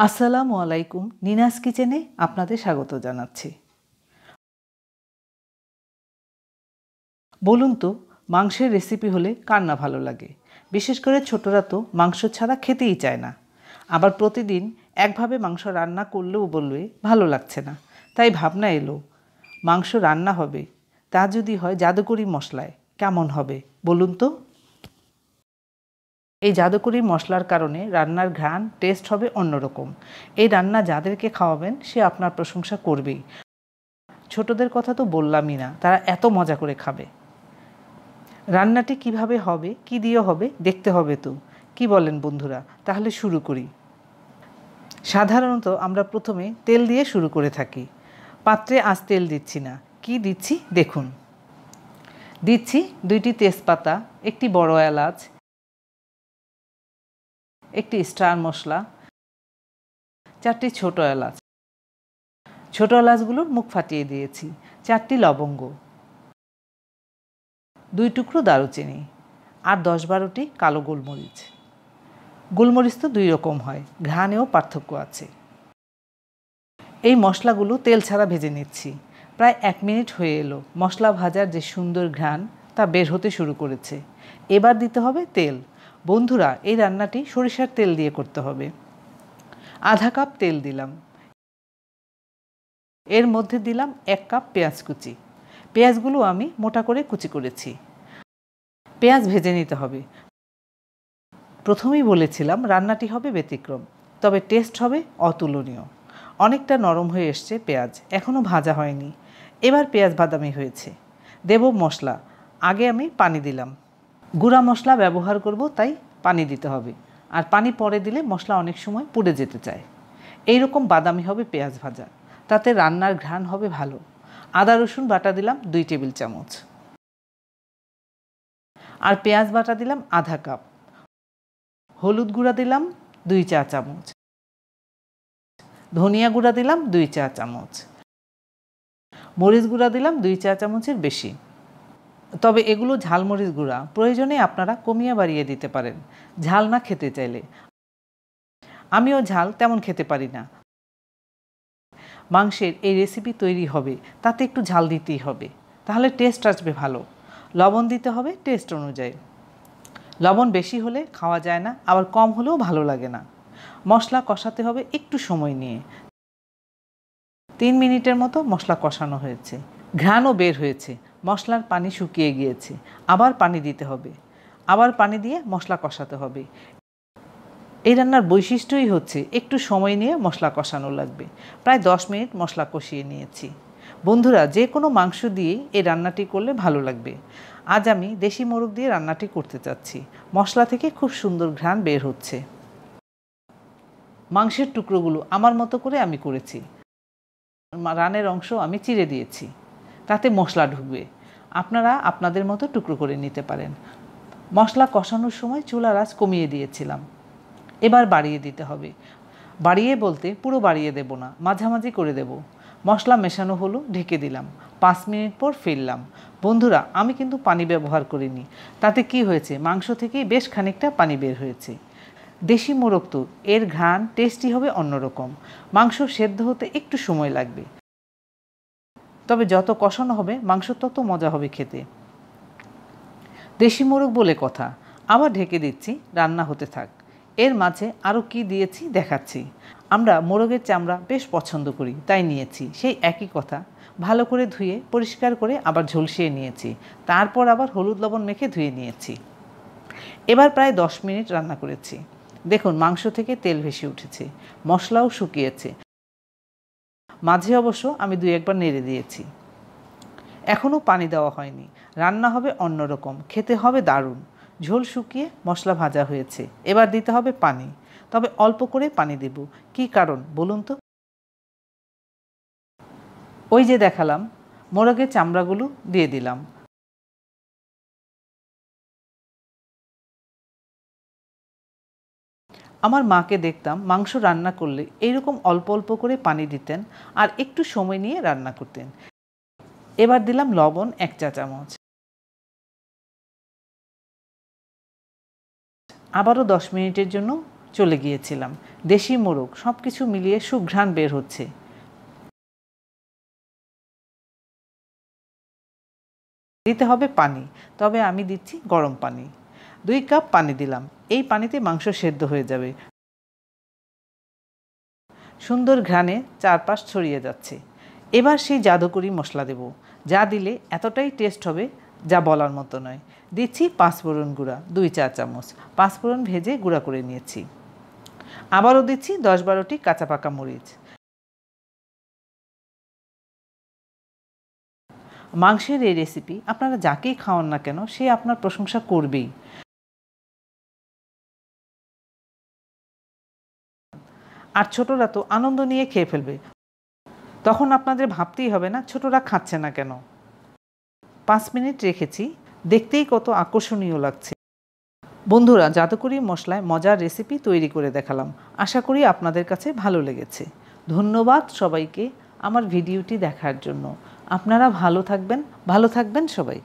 আসসালামু আলাইকুম। নিনাস কিচেনে আপনাদের স্বাগত জানাচ্ছি। বলুন তো, মাংসের রেসিপি হলে কার না ভালো লাগে? বিশেষ করে ছোটরা তো মাংস ছাড়া খেতেই চায় না। আবার প্রতিদিন একভাবে মাংস রান্না করলেও বলবে ভালো লাগছে না। তাই ভাবনা এলো, মাংস রান্না হবে, তা যদি হয় জাদুকরি মশলায়, কেমন হবে বলুন তো? এই জাদুকরি মশলার কারণে রান্নার ঘ্রাণ টেস্ট হবে অন্যরকম। এই রান্না যাদেরকে খাওয়াবেন সে আপনার প্রশংসা করবেই। ছোটদের কথা তো বললামই না, তারা এত মজা করে খাবে। রান্নাটি কিভাবে হবে, কি দিয়ে হবে দেখতে হবে তো। কি বলেন বন্ধুরা? তাহলে শুরু করি। সাধারণত আমরা প্রথমে তেল দিয়ে শুরু করে থাকি। পাত্রে আজ তেল দিচ্ছি না, কি দিচ্ছি দেখুন। দিচ্ছি 2টি তেজপাতা, একটি বড় এলাচ, একটি স্টার মশলা, 4টি ছোট এলাচ। ছোট এলাচগুলোর মুখ ফাটিয়ে দিয়েছি। 4টি লবঙ্গ, 2 টুকরো দারুচিনি আর 10-12টি কালো গোলমরিচ। গোলমরিচ তো 2 রকম হয়, ঘ্রাণেও পার্থক্য আছে। এই মশলাগুলো তেল ছাড়া ভেজে নিচ্ছি। প্রায় 1 মিনিট হয়ে এলো। মশলা ভাজার যে সুন্দর ঘ্রাণ তা বের হতে শুরু করেছে। এবার দিতে হবে তেল। বন্ধুরা, এই রান্নাটি সরিষার তেল দিয়ে করতে হবে। আধা কাপ তেল দিলাম। এর মধ্যে দিলাম 1 কাপ পেঁয়াজ কুচি। পেঁয়াজগুলো আমি মোটা করে কুচি করেছি। পেঁয়াজ ভেজে নিতে হবে। প্রথমেই বলেছিলাম রান্নাটি হবে ব্যতিক্রম, তবে টেস্ট হবে অতুলনীয়। অনেকটা নরম হয়ে এসছে পেঁয়াজ, এখনও ভাজা হয়নি। এবার পেঁয়াজ বাদামি হয়েছে। দেব মশলা। আগে আমি পানি দিলাম। গুঁড়া মশলা ব্যবহার করব, তাই পানি দিতে হবে। আর পানি পরে দিলে মশলা অনেক সময় পুড়ে যেতে চায়। এই রকম বাদামি হবে পেঁয়াজ ভাজা, তাতে রান্নার ঘ্রাণ হবে ভালো। আদা রসুন বাটা দিলাম 2 টেবিল চামচ। আর পেঁয়াজ বাটা দিলাম আধা কাপ। হলুদ গুঁড়া দিলাম 2 চা চামচ। ধনিয়া গুঁড়া দিলাম 2 চা চামচ। মরিচ গুঁড়া দিলাম 2 চা চামচের বেশি। তবে এগুলো ঝালমরিচ গুঁড়া, প্রয়োজনে আপনারা কমিয়ে বাড়িয়ে দিতে পারেন ঝাল না খেতে চাইলে। আমিও ঝাল তেমন খেতে পারি না। মাংসের এই রেসিপি তৈরি হবে, তাতে একটু ঝাল দিতেই হবে, তাহলে টেস্ট আসবে ভালো। লবণ দিতে হবে টেস্ট অনুযায়ী। লবণ বেশি হলে খাওয়া যায় না, আবার কম হলেও ভালো লাগে না। মশলা কষাতে হবে একটু সময় নিয়ে। 3 মিনিটের মতো মশলা কষানো হয়েছে। ঘ্রাণও বের হয়েছে, মশলার পানি শুকিয়ে গিয়েছে। আবার পানি দিতে হবে। আবার পানি দিয়ে মশলা কষাতে হবে। এই রান্নার বৈশিষ্ট্যই হচ্ছে একটু সময় নিয়ে মশলা কষানো লাগবে। প্রায় 10 মিনিট মশলা কষিয়ে নিয়েছি। বন্ধুরা, যে কোনো মাংস দিয়েই এই রান্নাটি করলে ভালো লাগবে। আজ আমি দেশি মোরগ দিয়ে রান্নাটি করতে চাচ্ছি। মশলা থেকে খুব সুন্দর ঘ্রাণ বের হচ্ছে। মাংসের টুকরোগুলো আমার মতো করে আমি করেছি। রানের অংশ আমি চিড়ে দিয়েছি, তাতে মশলা ঢুকবে। আপনারা আপনাদের মতো টুকরো করে নিতে পারেন। মশলা কষানোর সময় চুলার আঁচ কমিয়ে দিয়েছিলাম। এবার বাড়িয়ে দিতে হবে। বাড়িয়ে বলতে পুরো বাড়িয়ে দেব না, মাঝামাঝি করে দেব। মশলা মেশানো হলো, ঢেকে দিলাম। 5 মিনিট পর ফিরলাম। বন্ধুরা, আমি কিন্তু পানি ব্যবহার করিনি। তাতে কি হয়েছে, মাংস থেকেই বেশ খানিকটা পানি বের হয়েছে। দেশি মোরগ তো, এর ঘ্রাণ টেস্টি হবে অন্যরকম। মাংস সেদ্ধ হতে একটু সময় লাগবে, তবে যত কষানো হবে মাংস তত মজা হবে খেতে। দেশি মোরগ বলে কথা। আবার ঢেকে দিচ্ছি, রান্না হতে থাক। এর মাঝে আরও কি দিয়েছি দেখাচ্ছি। আমরা মোরগের চামড়া বেশ পছন্দ করি, তাই নিয়েছি। সেই একই কথা, ভালো করে ধুয়ে পরিষ্কার করে আবার ঝলসিয়ে নিয়েছি। তারপর আবার হলুদ লবণ মেখে ধুয়ে নিয়েছি। এবার প্রায় 10 মিনিট রান্না করেছি। দেখুন, মাংস থেকে তেল ভেসে উঠেছে, মশলাও শুকিয়েছে। মাঝে অবশ্য আমি 2-1 বার নেড়ে দিয়েছি। এখনও পানি দেওয়া হয়নি। রান্না হবে অন্যরকম, খেতে হবে দারুণ। ঝোল শুকিয়ে মশলা ভাজা হয়েছে। এবার দিতে হবে পানি, তবে অল্প করে পানি দেব। কী কারণ বলুন তো? ওই যে দেখালাম, মোরগের চামড়াগুলো দিয়ে দিলাম। আমার মাকে দেখতাম মাংস রান্না করলে এইরকম অল্প অল্প করে পানি দিতেন আর একটু সময় নিয়ে রান্না করতেন। এবার দিলাম লবণ 1 চা চামচ। আবারও 10 মিনিটের জন্য চলে গিয়েছিলাম। দেশি মোরগ সব কিছু মিলিয়ে সুঘ্রাণ বের হচ্ছে। দিতে হবে পানি, তবে আমি দিচ্ছি গরম পানি। 2 কাপ পানি দিলাম। এই পানিতে মাংস সেদ্ধ হয়ে যাবে। সুন্দর ঘ্রাণে চারপাশ ছড়িয়ে যাচ্ছে। এবার সেই জাদুকরি মশলা দেব, যা দিলে এতটাই টেস্ট হবে যা বলার মতো নয়। দিচ্ছি পাঁচফোড়ন গুঁড়া 2 চা চামচ। পাঁচফোড়ন ভেজে গুঁড়া করে নিয়েছি। আবারও দিচ্ছি 10-12টি কাঁচা পাকা মরিচ। মাংসের এই রেসিপি আপনারা যাকেই খাওয়ান না কেন সে আপনার প্রশংসা করবেই। আর ছোটরা তো আনন্দ নিয়ে খেয়ে ফেলবে। তখন আপনাদের ভাবতেই হবে না ছোটরা খাচ্ছে না কেন। 5 মিনিট রেখেছি, দেখতেই কত আকর্ষণীয় লাগছে। বন্ধুরা, জাদুকরি মশলায় মজার রেসিপি তৈরি করে দেখালাম। আশা করি আপনাদের কাছে ভালো লেগেছে। ধন্যবাদ সবাইকে আমার ভিডিওটি দেখার জন্য। আপনারা ভালো থাকবেন সবাই।